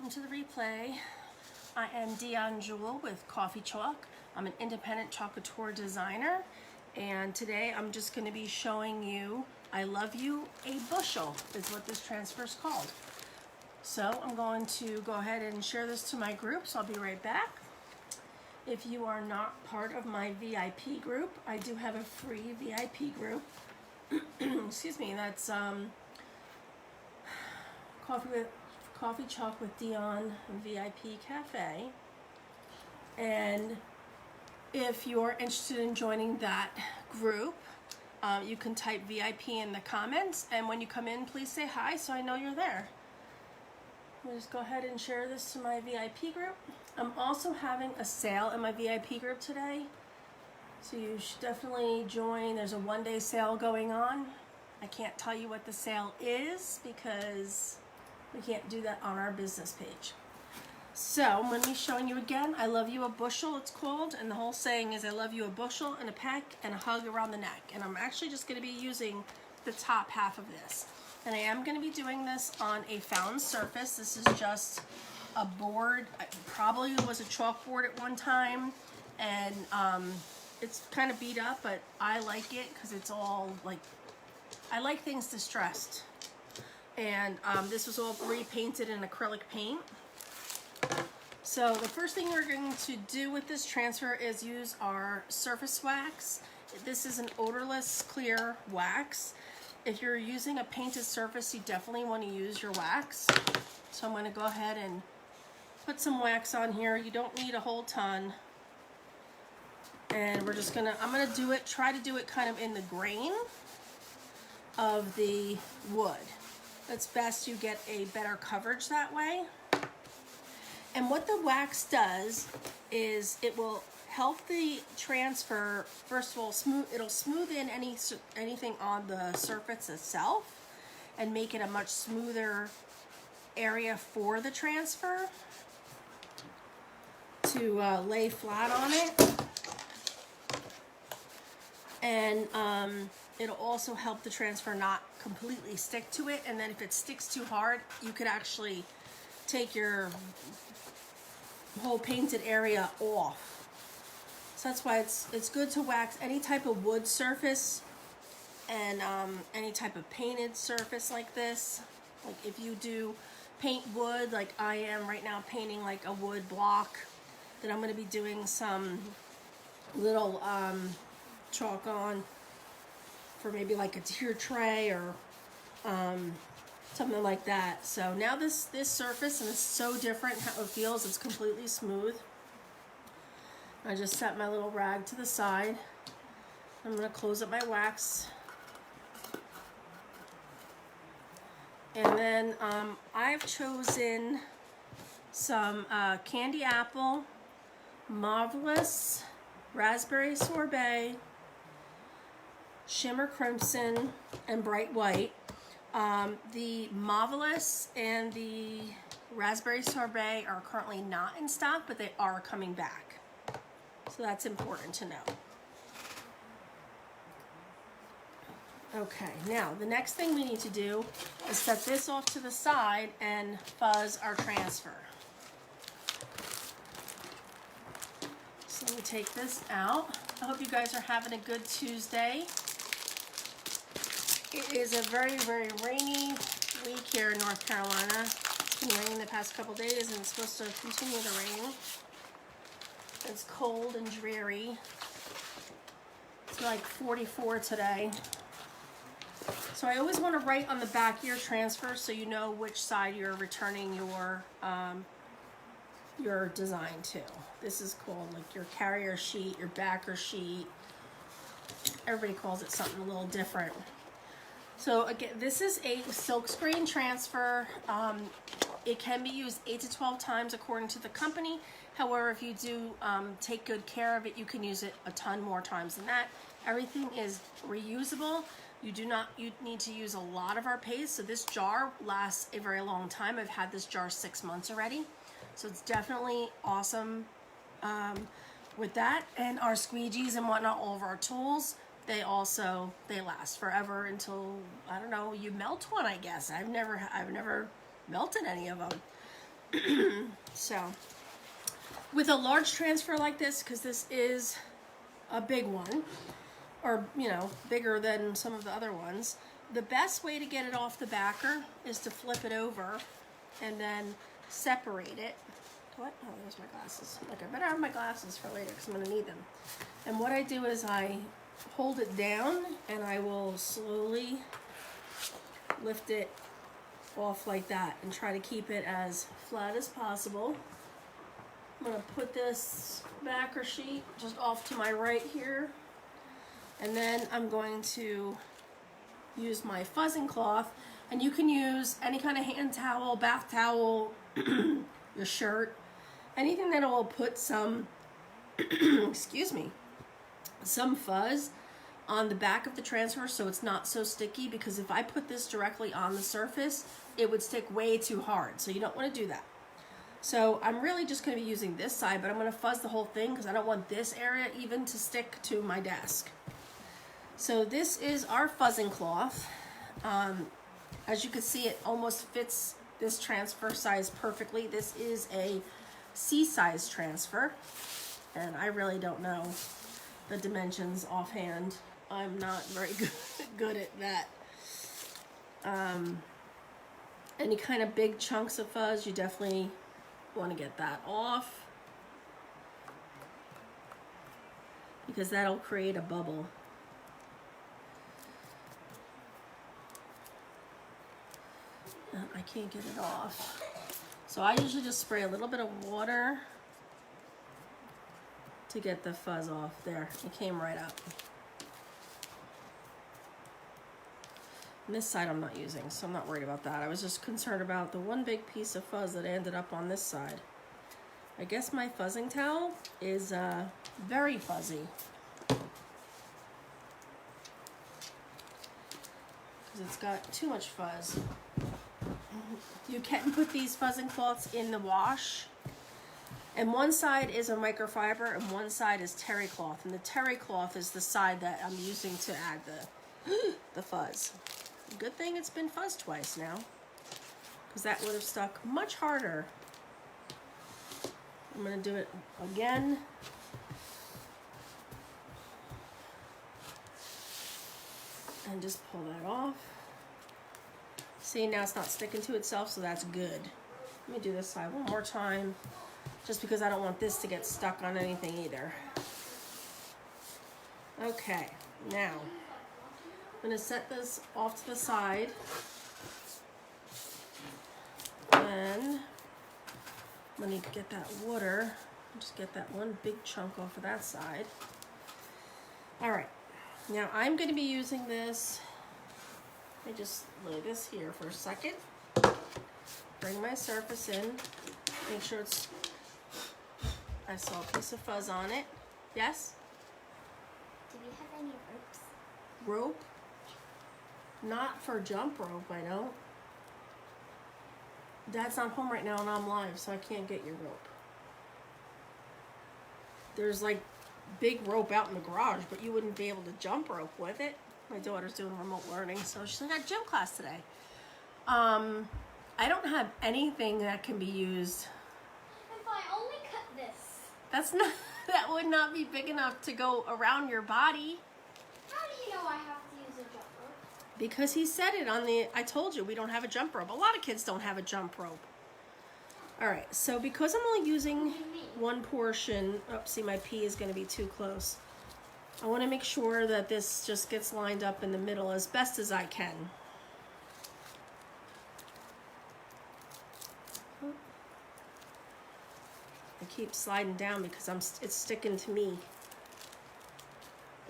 welcome to the replay. I am Dion Jewel with Coffee Chalk. I'm an independent Chalk Couture designer, and today I'm just going to be showing you I Love You a Bushel is what this transfer is called. So I'm going to go ahead and share this to my group, so I'll be right back. If you are not part of my VIP group, I do have a free VIP group. Excuse me, that's Coffee Chalk with Dion VIP Cafe. And if you're interested in joining that group, you can type VIP in the comments, and when you come in, please say hi so I know you're there. I'll just go ahead and share this to my VIP group. I'm also having a sale in my VIP group today, so you should definitely join. There's a one-day sale going on. I can't tell you what the sale is because we can't do that on our business page. So I'm going to be showing you again, I Love You a Bushel, it's called, and the whole saying is I love you a bushel and a peck and a hug around the neck. And I'm actually just going to be using the top half of this. And I am going to be doing this on a found surface. This is just a board. It probably was a chalkboard at one time, and it's kind of beat up, but I like it because it's all like, I like things distressed. And this was all repainted in acrylic paint. So the first thing we're going to do with this transfer is use our surface wax. This is an odorless clear wax. If you're using a painted surface, you definitely want to use your wax. So I'm going to go ahead and put some wax on here. You don't need a whole ton. And we're just gonna, I'm gonna do it, try to do it kind of in the grain of the wood. It's best you get a better coverage that way. And what the wax does is it will help the transfer, first of all, it'll smooth in anything on the surface itself and make it a much smoother area for the transfer to lay flat on it. And it'll also help the transfer not completely stick to it. And then if it sticks too hard, you could actually take your whole painted area off. So that's why it's good to wax any type of wood surface and any type of painted surface like this. Like if you do paint wood, like I am right now painting like a wood block, then I'm going to be doing some little chalk on for maybe like a tier tray or something like that. So now this surface, and it's so different how it feels, it's completely smooth. I just set my little rag to the side. I'm going to close up my wax. And then I've chosen some candy apple, marvelous, raspberry sorbet, shimmer crimson, and bright white. The marvelous and the raspberry sorbet are currently not in stock, but they are coming back. So that's important to know. Okay, now the next thing we need to do is set this off to the side and fuzz our transfer. So let me take this out. I hope you guys are having a good Tuesday. It is a very, very rainy week here in North Carolina. It's been raining the past couple days, and it's supposed to continue to rain. It's cold and dreary. It's like 44 today. So I always want to write on the back of your transfer so you know which side you're returning your design to. This is called like your carrier sheet, your backer sheet. Everybody calls it something a little different. So again, this is a silkscreen transfer. It can be used 8 to 12 times according to the company. However, if you do take good care of it, you can use it a ton more times than that. Everything is reusable. You need to use a lot of our paste. So this jar lasts a very long time. I've had this jar 6 months already. So it's definitely awesome with that. And our squeegees and whatnot, all of our tools, they last forever until, I don't know, you melt one, I guess. I've never melted any of them. So, with a large transfer like this, because this is a big one, or, you know, bigger than some of the other ones, the best way to get it off the backer is to flip it over and then separate it. What? Oh, there's my glasses. Like, I better have my glasses for later because I'm going to need them. And what I do is I hold it down and I will slowly lift it off like that and try to keep it as flat as possible. I'm going to put this backer sheet just off to my right here. And then I'm going to use my fuzzing cloth. And you can use any kind of hand towel, bath towel, your shirt, anything that will put some, excuse me, some fuzz on the back of the transfer so it's not so sticky, because if I put this directly on the surface, it would stick way too hard. So you don't want to do that. So I'm really just going to be using this side, but I'm going to fuzz the whole thing because I don't want this area even to stick to my desk. So this is our fuzzing cloth. As you can see, it almost fits this transfer size perfectly. This is a C-size transfer, and I really don't know the dimensions offhand. I'm not very good at that. Any kind of big chunks of fuzz, you definitely want to get that off, because that'll create a bubble. And I can't get it off. So I usually just spray a little bit of water to get the fuzz off. There, it came right up. And this side I'm not using, so I'm not worried about that. I was just concerned about the one big piece of fuzz that ended up on this side. I guess my fuzzing towel is very fuzzy, because it's got too much fuzz. You can put these fuzzing cloths in the wash, and one side is a microfiber and one side is terry cloth, and the terry cloth is the side that I'm using to add the fuzz. Good thing it's been fuzzed twice now, because that would have stuck much harder. I'm going to do it again. And just pull that off. See, now it's not sticking to itself, so that's good. Let me do this side one more time, just because I don't want this to get stuck on anything either. Okay, now I'm going to set this off to the side, and I'm going to get that water, just get that one big chunk off of that side. All right, now I'm going to be using this. Let me just lay this here for a second. Bring my surface in, make sure it's, I saw a piece of fuzz on it. Yes? Do we have any ropes? Rope? Not for jump rope, I don't. Dad's not home right now and I'm live, so I can't get your rope. There's like big rope out in the garage, but you wouldn't be able to jump rope with it. My daughter's doing remote learning, so she's got gym class today. I don't have anything that can be used. If I only cut this. That's not, that would not be big enough to go around your body. How do you know I have to use a jump rope? Because he said it on the, I told you we don't have a jump rope. A lot of kids don't have a jump rope. All right, so because I'm only using one portion, oh, see my P is gonna be too close. I wanna make sure that this just gets lined up in the middle as best as I can. I keep sliding down because it's sticking to me.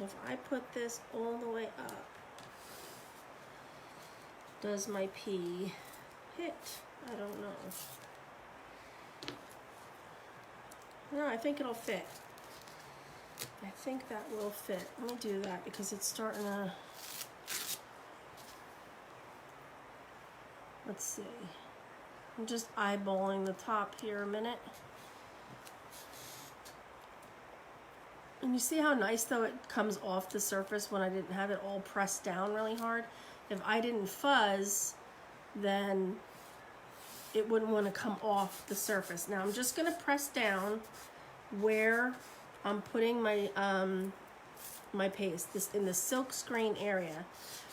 If I put this all the way up, does my P hit? I don't know. No, I think it'll fit. I think that will fit. Let me do that because it's starting to, let's see. I'm just eyeballing the top here a minute. And you see how nice though it comes off the surface when I didn't have it all pressed down really hard? If I didn't fuzz, then it wouldn't want to come off the surface. Now I'm just going to press down where I'm putting my my paste, this in the silk screen area.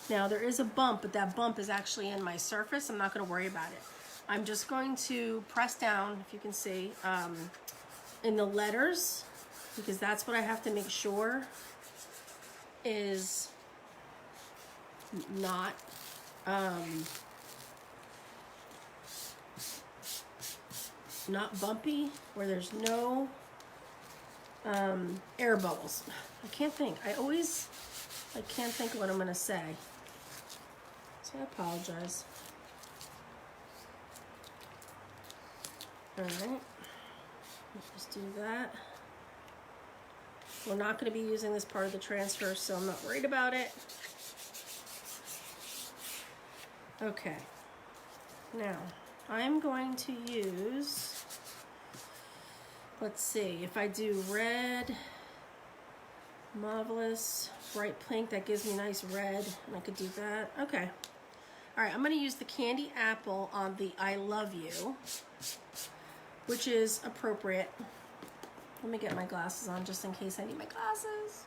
Now there is a bump, but that bump is actually in my surface. I'm not going to worry about it. I'm just going to press down, if you can see, in the letters, because that's what I have to make sure is not not bumpy, where there's no air bubbles. I can't think. I can't think of what I'm going to say. So I apologize. All right. Let's just do that. We're not going to be using this part of the transfer, so I'm not worried about it. Okay. Now, I'm going to use, let's see, if I do red, marvelous, bright pink, that gives me nice red, and I could do that. Okay. All right, I'm going to use the candy apple on the I Love You, which is appropriate. Let me get my glasses on just in case I need my glasses.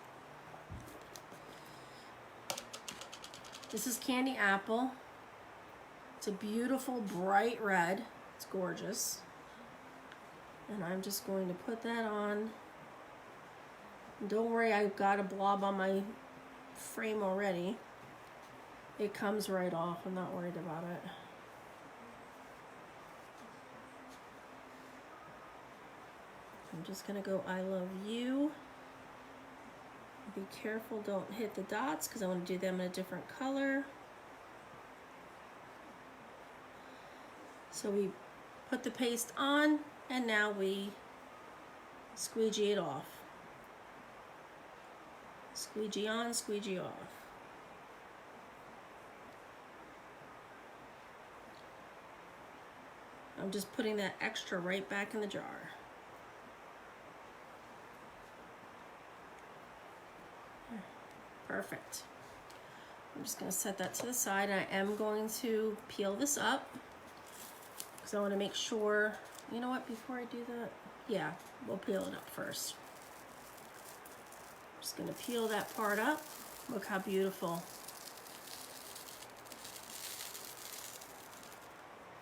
This is candy apple. It's a beautiful bright red. It's gorgeous. And I'm just going to put that on. And don't worry, I've got a blob on my frame already. It comes right off. I'm not worried about it. I'm just gonna go I Love You. Be careful, don't hit the dots because I want to do them in a different color. So we put the paste on and now we squeegee it off. Squeegee on, squeegee off. I'm just putting that extra right back in the jar. Perfect. I'm just going to set that to the side. I am going to peel this up because I want to make sure, you know what, before I do that, yeah, we'll peel it up first. I'm just going to peel that part up. Look how beautiful.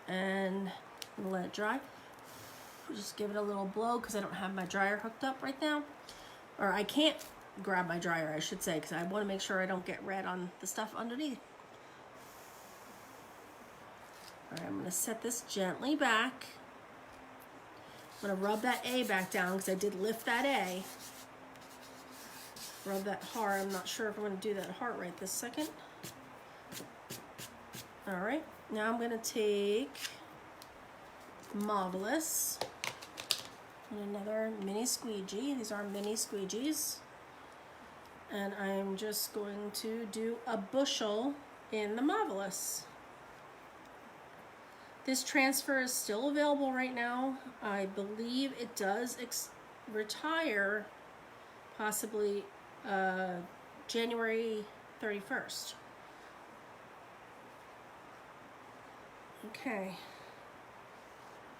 And I'm going to let it dry. Just give it a little blow because I don't have my dryer hooked up right now. Or I can't grab my dryer, I should say, because I want to make sure I don't get red on the stuff underneath. All right, I'm going to set this gently back. I'm going to rub that A back down because I did lift that A. Rub that heart. I'm not sure if I'm going to do that heart right this second. All right, now I'm going to take Marvelous and another mini squeegee. These are mini squeegees. And I'm just going to do a bushel in the Marvelous. This transfer is still available right now. I believe it does retire possibly January 31st. Okay.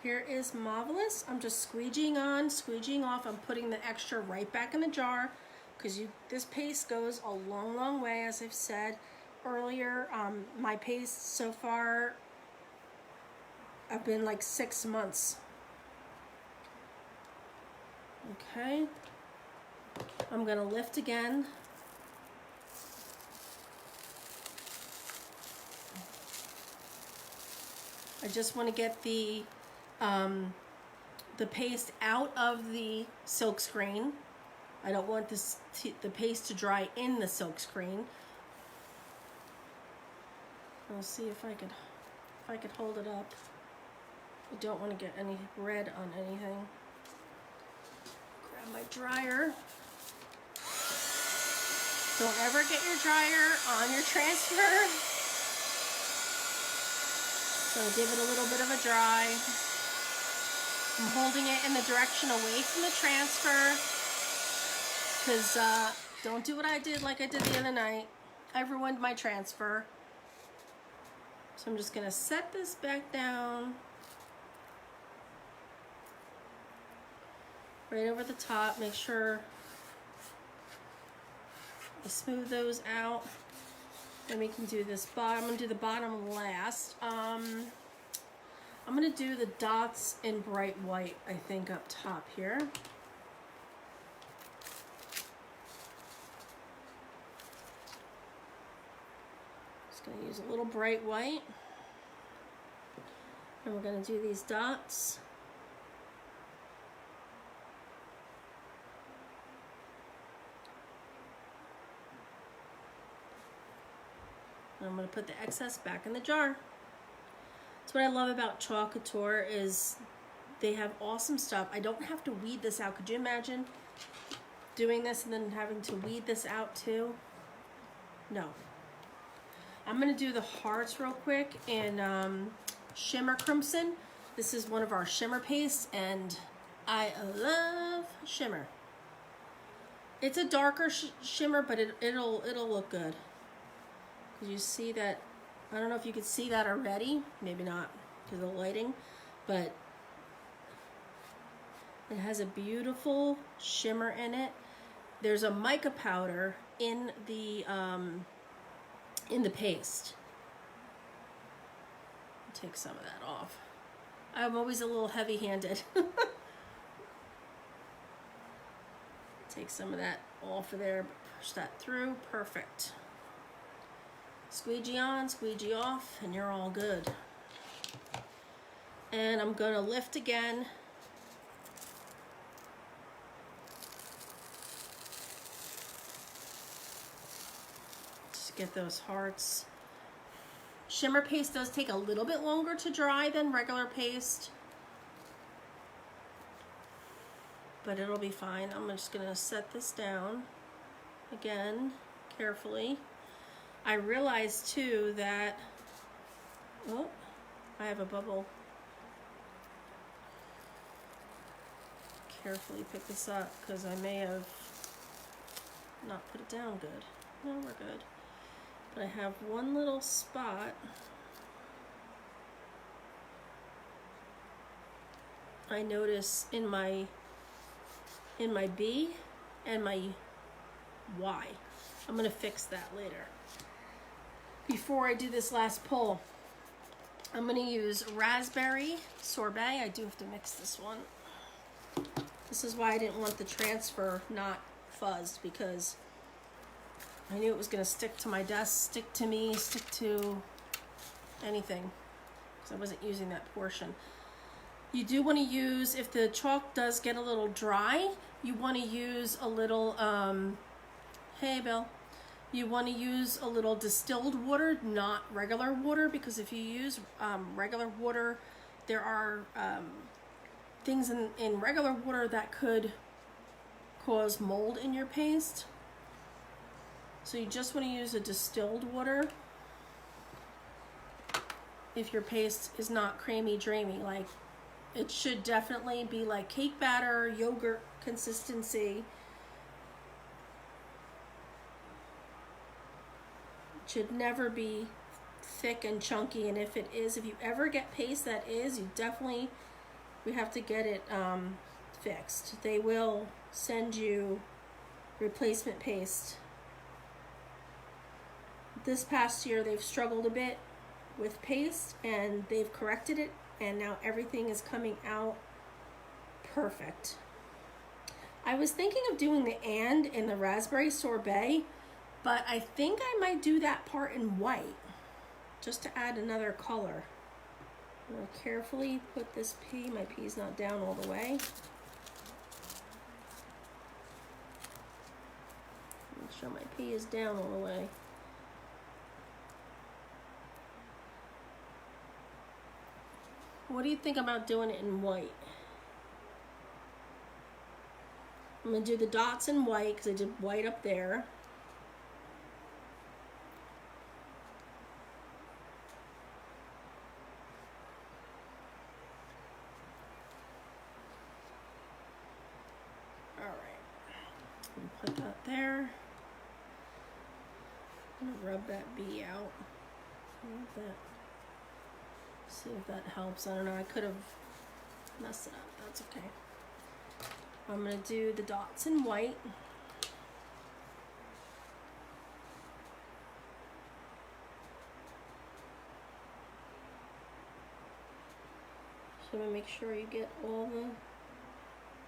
Here is Marvelous. I'm just squeegeeing on, squeegeeing off. I'm putting the extra right back in the jar. Because this paste goes a long, long way, as I've said earlier. My paste so far have been like 6 months. Okay. I'm going to lift again. I just want to get the paste out of the silk screen. I don't want the paste to dry in the silk screen. I'll see if I could hold it up. I don't want to get any red on anything. Grab my dryer. Don't ever get your dryer on your transfer. So give it a little bit of a dry. I'm holding it in the direction away from the transfer. Because don't do what I did like I did the other night. I ruined my transfer. So I'm just going to set this back down. right over the top. Make sure I smooth those out. Then we can do this bottom. I'm gonna do the bottom last. I'm gonna do the dots in bright white, I think, up top here. Just gonna use a little bright white. And we're gonna do these dots. I'm going to put the excess back in the jar. That's what I love about Chalk Couture is they have awesome stuff. I don't have to weed this out. Could you imagine doing this and then having to weed this out too? No. I'm going to do the hearts real quick in Shimmer Crimson. This is one of our shimmer pastes and I love shimmer. It's a darker shimmer, but it'll look good. Because you see that, I don't know if you could see that already, maybe not because of the lighting, but it has a beautiful shimmer in it. There's a mica powder in the paste. Take some of that off. I'm always a little heavy-handed. Take some of that off of there, push that through, perfect. Squeegee on, squeegee off, and you're all good. And I'm gonna lift again. Just get those hearts. Shimmer paste does take a little bit longer to dry than regular paste, but it'll be fine. I'm just gonna set this down again, carefully. I realized too that, oh, I have a bubble. Carefully pick this up because I may have not put it down good. No, we're good. But I have one little spot. I notice in my B and my Y. I'm gonna fix that later. Before I do this last pull, I'm gonna use raspberry sorbet. I do have to mix this one. This is why I didn't want the transfer not fuzzed, because I knew it was gonna stick to my desk, stick to me, stick to anything, because I wasn't using that portion. You do want to use, if the chalk does get a little dry, you want to use a little, hey Bill, you want to use a little distilled water, not regular water, because if you use regular water, there are things in regular water that could cause mold in your paste. So you just want to use a distilled water if your paste is not creamy dreamy. Like, it should definitely be like cake batter, yogurt consistency. It should never be thick and chunky, and if it is, if you ever get paste that is, you definitely, we have to get it fixed. They will send you replacement paste. This past year they've struggled a bit with paste and they've corrected it, and now everything is coming out perfect. I was thinking of doing the and in the raspberry sorbet, but I think I might do that part in white just to add another color. I'm going to carefully put this pea, my pea's not down all the way. Make sure my pea is down all the way. What do you think about doing it in white? I'm going to do the dots in white because I did white up there. Put that there. I'm gonna rub that bee out. See if that helps. I don't know. I could have messed it up. That's okay. I'm going to do the dots in white. So I'm going to make sure you get all the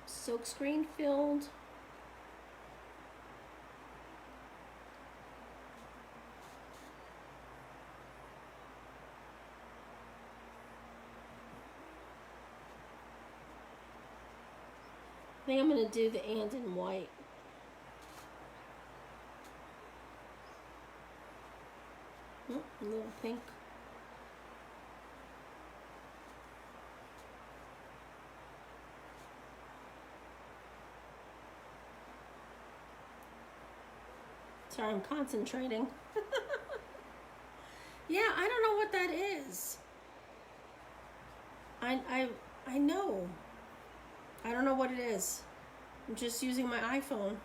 silk screen filled. I think I'm going to do the and in white. Oh, a little pink. Sorry, I'm concentrating. Yeah, I don't know what that is. I know. I don't know what it is. I'm just using my iPhone.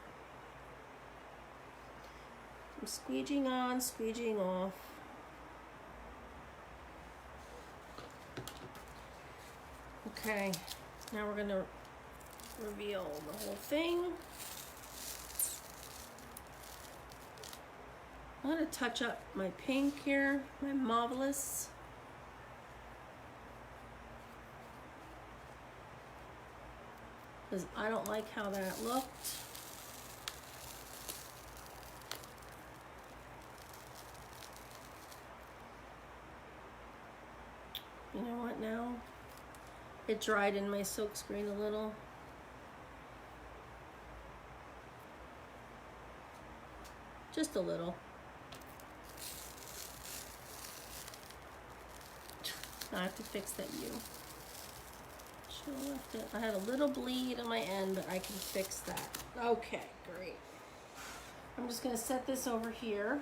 I'm squeegeeing on, squeegeeing off. Okay, now we're gonna reveal the whole thing. I'm gonna touch up my pink here, my Marvelous. Because I don't like how that looked. You know what now? It dried in my silk screen a little. Just a little. I have to fix that U. Should have left it. I had a little bleed on my end, but I can fix that. Okay, great. I'm just going to set this over here.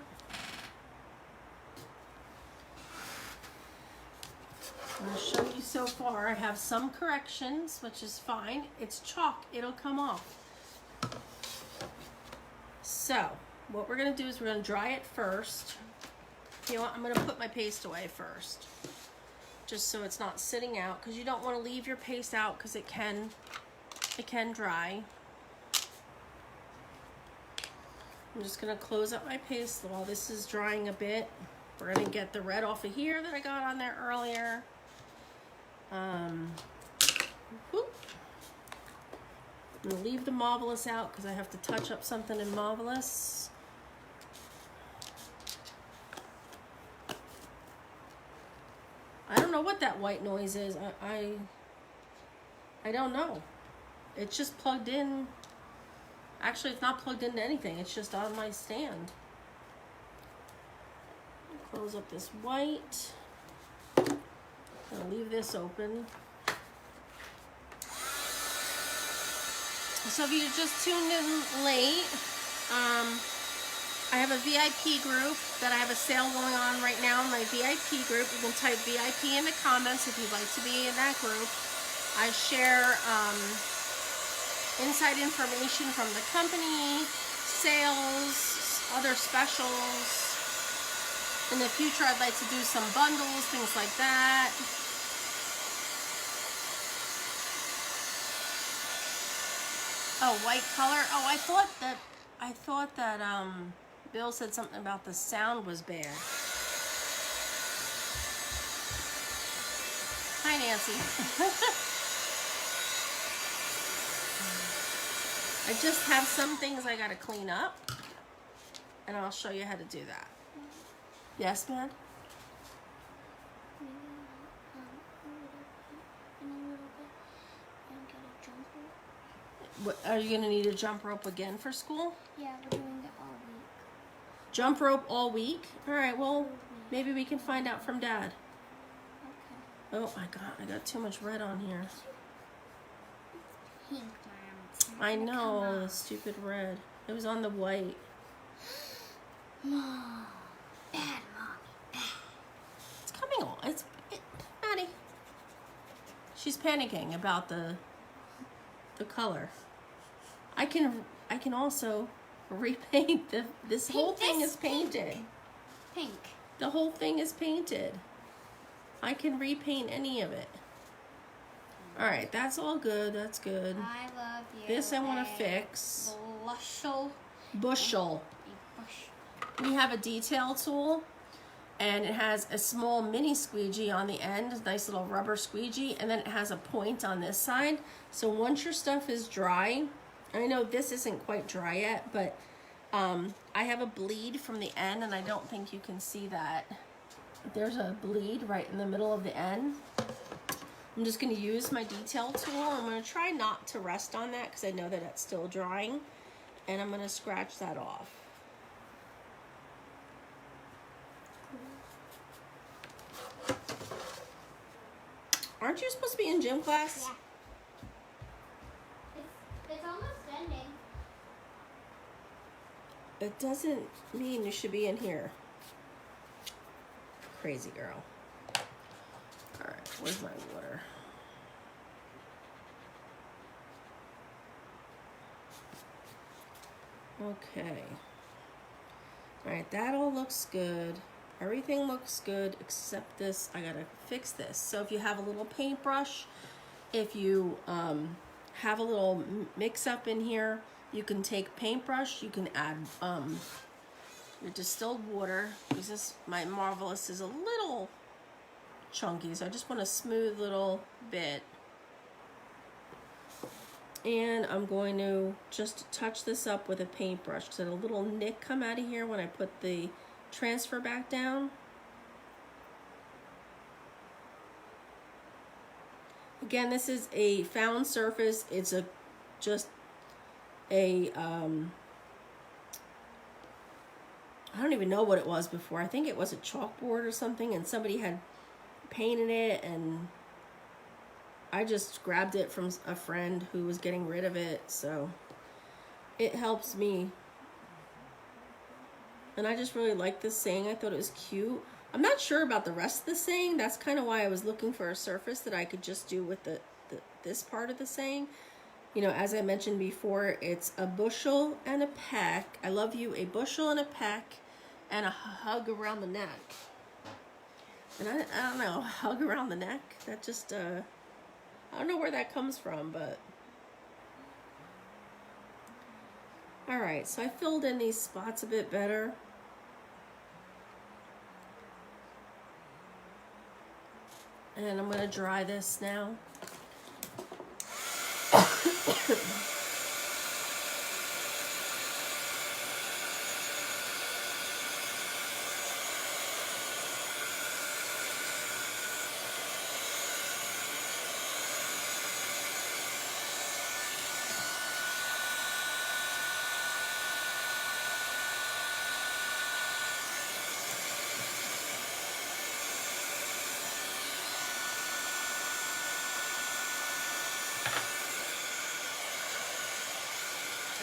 I'm going to show you so far. I have some corrections, which is fine. It's chalk. It'll come off. So, what we're going to do is we're going to dry it first. You know what? I'm going to put my paste away first. Just so it's not sitting out, because you don't want to leave your paste out because it can dry. I'm just going to close up my paste while this is drying a bit. We're going to get the red off of here that I got on there earlier. Whoop. I'm going to leave the Marvelous out because I have to touch up something in Marvelous. I don't know what that white noise is. I don't know. It's just plugged in. Actually, it's not plugged into anything. It's just on my stand. Close up this white. I'll leave this open. So if you just tuned in late, I have a VIP group that I have a sale going on right now in my VIP group. You can type VIP in the comments if you'd like to be in that group. I share inside information from the company, sales, other specials. In the future, I'd like to do some bundles, things like that. Oh, white color. Oh, I thought that Bill said something about the sound was bad. Hi, Nancy. I just have some things I gotta clean up, and I'll show you how to do that. Yes, man? What, are you gonna need a jump rope again for school? Yeah, we're doing it all week. Jump rope all week? All right, well, maybe we can find out from Dad. Okay. Oh, I got too much red on here. Pink, Mom. I know, the stupid red. It was on the white. Mom. Bad, Mommy. Bad. It's coming on. Maddie. She's panicking about the color. I can also repaint this whole thing is painted. Pink. The whole thing is painted. I can repaint any of it. All right, that's all good. That's good. I love you. This I want to a fix. Bushel. Bushel. A bush. We have a detail tool, and it has a small mini squeegee on the end, a nice little rubber squeegee, and then it has a point on this side. So once your stuff is dry, I know this isn't quite dry yet, but I have a bleed from the end, and I don't think you can see that. There's a bleed right in the middle of the end. I'm just going to use my detail tool. I'm going to try not to rest on that because I know that it's still drying, and I'm going to scratch that off. Aren't you supposed to be in gym class? Yeah. It's almost ending. It doesn't mean you should be in here. Crazy girl. All right, where's my water? Okay. All right, that all looks good. Everything looks good except this. I gotta fix this. So if you have a little paintbrush, if you have a little mix up in here, you can take paintbrush, you can add your distilled water, because this, my Marvelous is a little chunky, so I just want a smooth little bit. And I'm going to just touch this up with a paintbrush, because I had a little nick come out of here when I put the transfer back down. Again, this is a found surface. It's just a I don't even know what it was before. I think it was a chalkboard or something, and somebody had painted it, and I just grabbed it from a friend who was getting rid of it, so it helps me. And I just really like this saying. I thought it was cute. I'm not sure about the rest of the saying. That's kind of why I was looking for a surface that I could just do with this part of the saying. You know, as I mentioned before, it's a bushel and a peck. I love you, a bushel and a peck, and a hug around the neck. And I don't know, a hug around the neck? That just, I don't know where that comes from, but. All right, so I filled in these spots a bit better. And I'm gonna dry this now.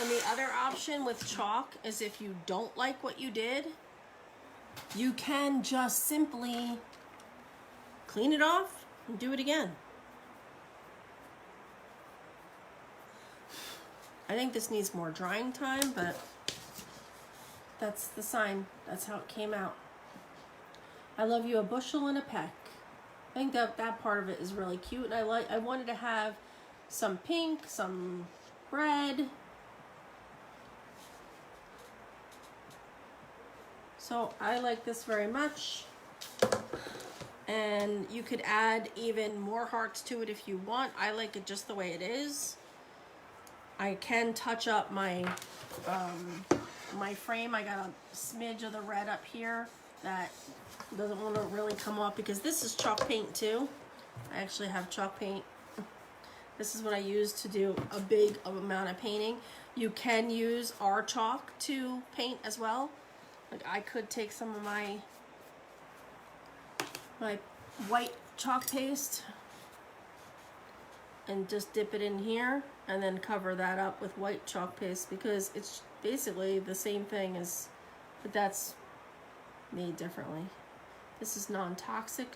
And the other option with chalk is if you don't like what you did, you can just simply clean it off and do it again. I think this needs more drying time, but that's the sign. That's how it came out. I love you, a bushel and a peck. I think that part of it is really cute. And I wanted to have some pink, some red. So I like this very much, and you could add even more hearts to it if you want. I like it just the way it is. I can touch up my my frame. I got a smidge of the red up here that doesn't want to really come off because this is chalk paint too. I actually have chalk paint. This is what I use to do a big amount of painting. You can use our chalk to paint as well. Like I could take some of my white chalk paste and just dip it in here and then cover that up with white chalk paste because it's basically the same thing as, but that's made differently. This is non-toxic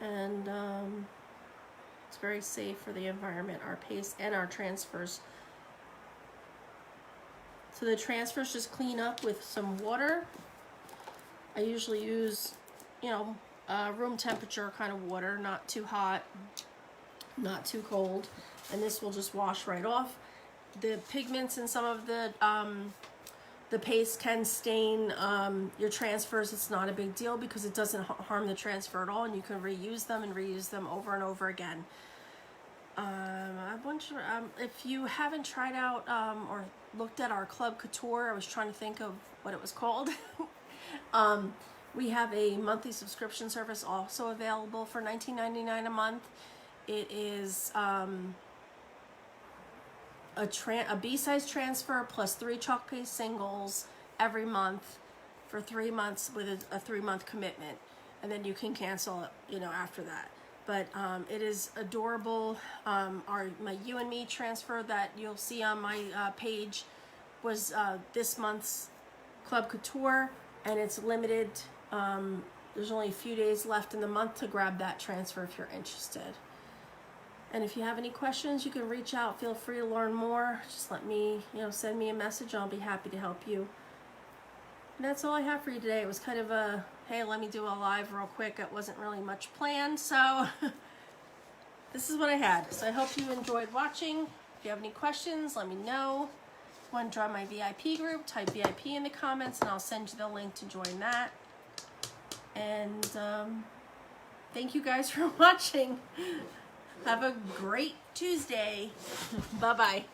and it's very safe for the environment, our paste and our transfers. So the transfers just clean up with some water. I usually use, you know, room temperature kind of water, not too hot. not too cold, and this will just wash right off. The pigments in some of the paste can stain your transfers. It's not a big deal because it doesn't harm the transfer at all, and you can reuse them over and over again. If you haven't tried out or looked at our Chalk Couture, I was trying to think of what it was called. We have a monthly subscription service also available for $19.99 a month. It is a B-size transfer plus 3 chalk paste singles every month for 3 months with a 3-month commitment, and then you can cancel it, after that. But it is adorable. My You and Me transfer that you'll see on my page was this month's Chalk Couture, and it's limited. There's only a few days left in the month to grab that transfer if you're interested. And if you have any questions, you can reach out. Feel free to learn more. Just let me, send me a message. I'll be happy to help you. And that's all I have for you today. It was kind of a, hey, let me do a live real quick. It wasn't really much planned, so this is what I had. So I hope you enjoyed watching. If you have any questions, let me know. If you want to join my VIP group, type VIP in the comments, and I'll send you the link to join that. And thank you guys for watching. Have a great Tuesday. Bye-bye.